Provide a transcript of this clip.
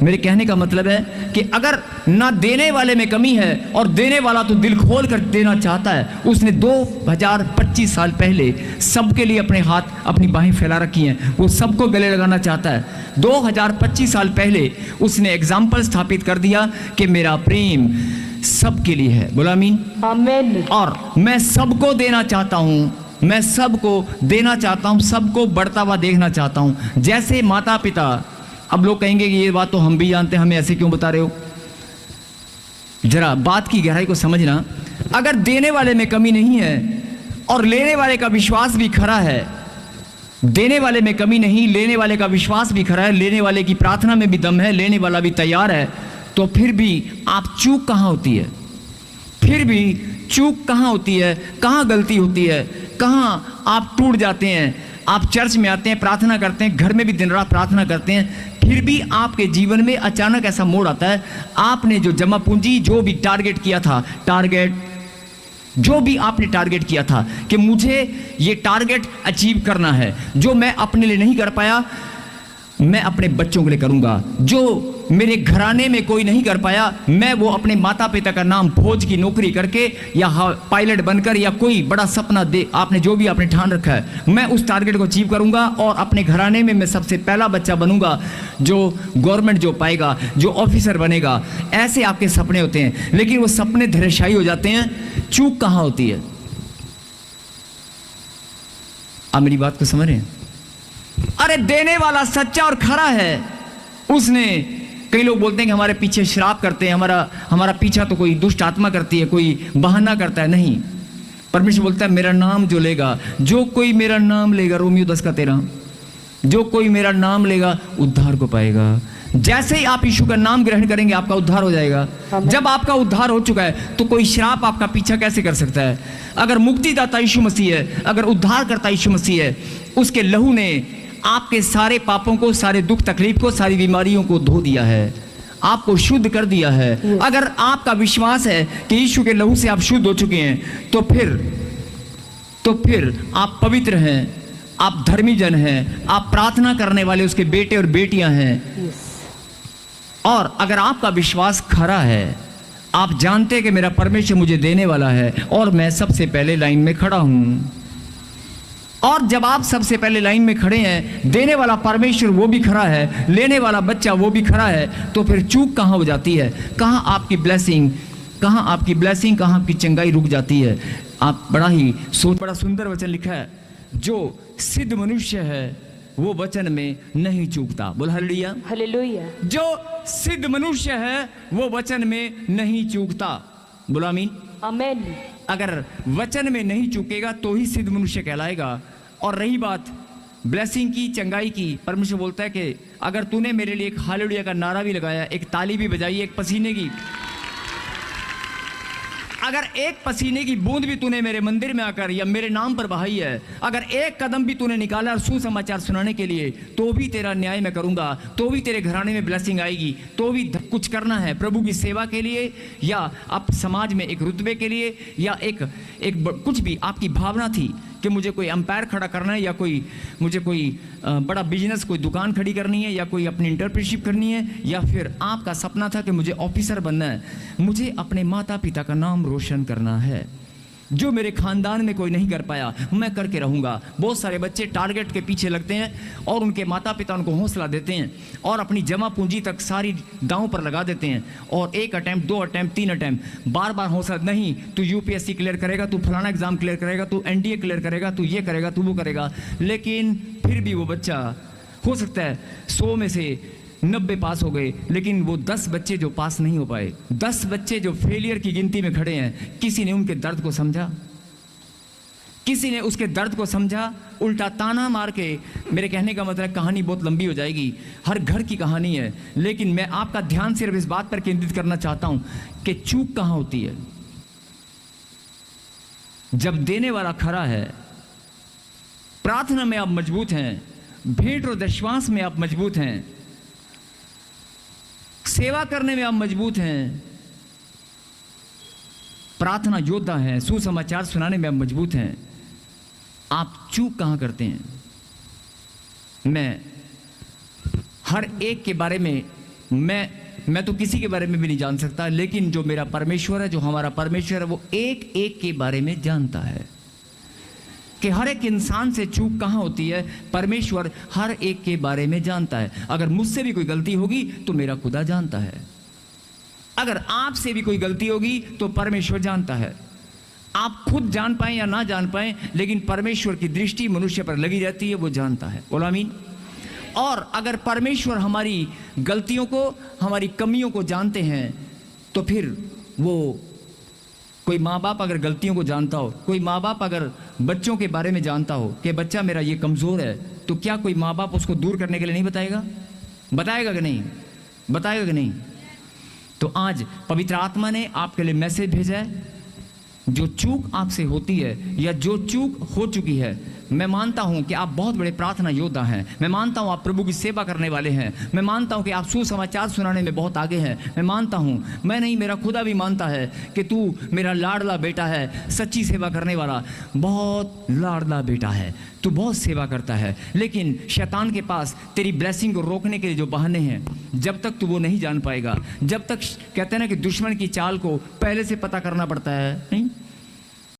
मेरे कहने का मतलब है कि अगर ना देने वाले में कमी है और देने वाला तो दिल खोल कर देना चाहता है, उसने 2025 साल पहले सबके लिए अपने हाथ अपनी बाहें फैला रखी हैं, वो सबको गले लगाना चाहता है। 2025 साल पहले उसने एग्जाम्पल स्थापित कर दिया कि मेरा प्रेम सबके लिए है। बोला आमीन। आमीन। और मैं सबको देना चाहता हूँ, मैं सबको देना चाहता हूँ, सबको बढ़ता हुआ देखना चाहता हूँ। जैसे माता पिता, अब लोग कहेंगे कि ये बात तो हम भी जानते हैं, हमें ऐसे क्यों बता रहे हो? जरा बात की गहराई को समझना। अगर देने वाले में कमी नहीं है और लेने वाले का विश्वास भी खरा है, देने वाले में कमी नहीं, लेने वाले का विश्वास भी खरा है, लेने वाले की प्रार्थना में भी दम है, लेने वाला भी तैयार है, तो फिर भी आप चूक कहाँ होती है? फिर भी चूक कहाँ होती है? कहाँ गलती होती है? कहाँ आप टूट जाते हैं? आप चर्च में आते हैं, प्रार्थना करते हैं, घर में भी दिन रात प्रार्थना करते हैं, फिर भी आपके जीवन में अचानक ऐसा मोड़ आता है, आपने जो जमा पूंजी, जो भी टारगेट किया था, जो भी आपने टारगेट किया था कि मुझे ये टारगेट अचीव करना है, जो मैं अपने लिए नहीं कर पाया मैं अपने बच्चों के लिए करूंगा, जो मेरे घराने में कोई नहीं कर पाया मैं वो अपने माता पिता का नाम फौज की नौकरी करके या पायलट बनकर या कोई बड़ा सपना दे, आपने जो भी आपने ठान रखा है, मैं उस टारगेट को अचीव करूंगा और अपने घराने में मैं सबसे पहला बच्चा बनूंगा जो गवर्नमेंट जो पाएगा, जो ऑफिसर बनेगा। ऐसे आपके सपने होते हैं, लेकिन वो सपने धैर्यशायी हो जाते हैं। चूक कहाँ होती है? आप मेरी बात को समझ रहे हैं? अरे देने वाला सच्चा और खरा है, उसने, कई लोग बोलते हैं कि हमारे पीछे श्राप करते हैं, हमारा पीछा तो कोई दुष्ट आत्मा करती है, कोई बहाना करता है। नहीं, परमेश्वर बोलता है मेरा नाम जो लेगा, जो कोई मेरा नाम लेगा, रोमियो 10:13, जो कोई मेरा नाम लेगा उद्धार को पाएगा। जैसे ही आप यीशु का नाम ग्रहण करेंगे आपका उद्धार हो जाएगा। जब आपका उद्धार हो चुका है तो कोई श्राप आपका पीछा कैसे कर सकता है? अगर मुक्तिदाता यीशु मसीह है, अगर उद्धार करता यीशु मसीह है, उसके लहू ने आपके सारे पापों को, सारे दुख तकलीफ को, सारी बीमारियों को धो दिया है, आपको शुद्ध कर दिया है। अगर आपका विश्वास है कि यीशु के लहू से आप शुद्ध हो चुके हैं तो फिर आप पवित्र हैं, आप धर्मी जन हैं, आप प्रार्थना करने वाले उसके बेटे और बेटियां हैं। और अगर आपका विश्वास खरा है, आप जानते हैं कि मेरा परमेश्वर मुझे देने वाला है और मैं सबसे पहले लाइन में खड़ा हूं, और जब आप सबसे पहले लाइन में खड़े हैं, देने वाला परमेश्वर वो भी खड़ा है, लेने वाला बच्चा वो भी खड़ा है, तो फिर चूक कहाँ हो जाती है? कहाँ आपकी ब्लेसिंग, कहाँ आपकी ब्लेसिंग, कहाँ आपकी चंगाई रुक जाती है? आप बड़ा सुंदर वचन लिखा है, जो सिद्ध मनुष्य है वो वचन में नहीं चूकता। बोल हालेलुया। हालेलुया। जो सिद्ध मनुष्य है वो वचन में नहीं चूकता। बोलो आमीन। आमीन। अगर वचन में नहीं चूकेगा तो ही सिद्ध मनुष्य कहलाएगा। और रही बात ब्लेसिंग की, चंगाई की, परमेश्वर बोलता है कि अगर तूने मेरे लिए एक हालेलुया का नारा भी लगाया, एक ताली भी बजाई, एक पसीने की, अगर एक पसीने की बूंद भी तूने मेरे मंदिर में आकर या मेरे नाम पर बहाई है, अगर एक कदम भी तूने निकाला और सुसमाचार सुनाने के लिए, तो भी तेरा न्याय मैं करूंगा, तो भी तेरे घराने में ब्लेसिंग आएगी। तो भी कुछ करना है प्रभु की सेवा के लिए, या आप समाज में एक रुतबे के लिए, या एक कुछ भी आपकी भावना थी कि मुझे कोई अंपायर खड़ा करना है, या मुझे कोई बड़ा बिजनेस, कोई दुकान खड़ी करनी है, या कोई अपनी इंटरप्रेन्योरशिप करनी है, या फिर आपका सपना था कि मुझे ऑफिसर बनना है, मुझे अपने माता पिता का नाम रोशन करना है, जो मेरे खानदान में कोई नहीं कर पाया मैं करके रहूंगा। बहुत सारे बच्चे टारगेट के पीछे लगते हैं और उनके माता पिता उनको हौसला देते हैं और अपनी जमा पूंजी तक सारी दांव पर लगा देते हैं, और 1 अटेम्प्ट, 2 अटेम्प्ट, 3 अटेम्प्ट, बार बार हौसला, नहीं तू यूपीएससी क्लियर करेगा, तू फलाना एग्जाम क्लियर करेगा, तू एनडीए क्लियर करेगा, तू ये करेगा, तू वो करेगा। लेकिन फिर भी वो बच्चा, हो सकता है 100 में से 90 पास हो गए, लेकिन वो 10 बच्चे जो पास नहीं हो पाए, 10 बच्चे जो फेलियर की गिनती में खड़े हैं, किसी ने उनके दर्द को समझा? किसी ने उसके दर्द को समझा? उल्टा ताना मार के, मेरे कहने का मतलब कहानी बहुत लंबी हो जाएगी, हर घर की कहानी है, लेकिन मैं आपका ध्यान सिर्फ इस बात पर केंद्रित करना चाहता हूं कि चूक कहां होती है। जब देने वाला खरा है, प्रार्थना में आप मजबूत हैं, भेंट और दशवांश में आप मजबूत हैं, सेवा करने में आप मजबूत हैं, प्रार्थना योद्धा हैं, सुसमाचार सुनाने में आप मजबूत हैं, आप चूक कहां करते हैं? मैं हर एक के बारे में मैं तो किसी के बारे में भी नहीं जान सकता, लेकिन जो मेरा परमेश्वर है, जो हमारा परमेश्वर है, वो एक एक के बारे में जानता है कि हर एक इंसान से चूक कहाँ होती है। परमेश्वर हर एक के बारे में जानता है। अगर मुझसे भी कोई गलती होगी तो मेरा खुदा जानता है, अगर आपसे भी कोई गलती होगी तो परमेश्वर जानता है। आप खुद जान पाए या ना जान पाए, लेकिन परमेश्वर की दृष्टि मनुष्य पर लगी रहती है, वो जानता है। बोलो आमीन। और अगर परमेश्वर हमारी गलतियों को, हमारी कमियों को जानते हैं, तो फिर वो, कोई माँ बाप अगर गलतियों को जानता हो, कोई माँ बाप अगर बच्चों के बारे में जानता हो कि बच्चा मेरा ये कमज़ोर है, तो क्या कोई माँ बाप उसको दूर करने के लिए नहीं बताएगा? बताएगा कि नहीं? बताएगा कि नहीं? तो आज पवित्र आत्मा ने आपके लिए मैसेज भेजा है। जो चूक आपसे होती है या जो चूक हो चुकी है, मैं मानता हूं कि आप बहुत बड़े प्रार्थना योद्धा हैं। मैं मानता हूं आप प्रभु की सेवा करने वाले हैं। मैं मानता हूं कि आप सुसमाचार सुनाने में बहुत आगे हैं। मैं मानता हूं, मैं नहीं, मेरा खुदा भी मानता है कि तू मेरा लाडला बेटा है, सच्ची सेवा करने वाला, बहुत लाडला बेटा है, तू बहुत सेवा करता है। लेकिन शैतान के पास तेरी ब्लेसिंग को रोकने के लिए जो बहाने हैं, जब तक तू वो नहीं जान पाएगा, जब तक, कहते हैं ना कि दुश्मन की चाल को पहले से पता करना पड़ता है, नहीं?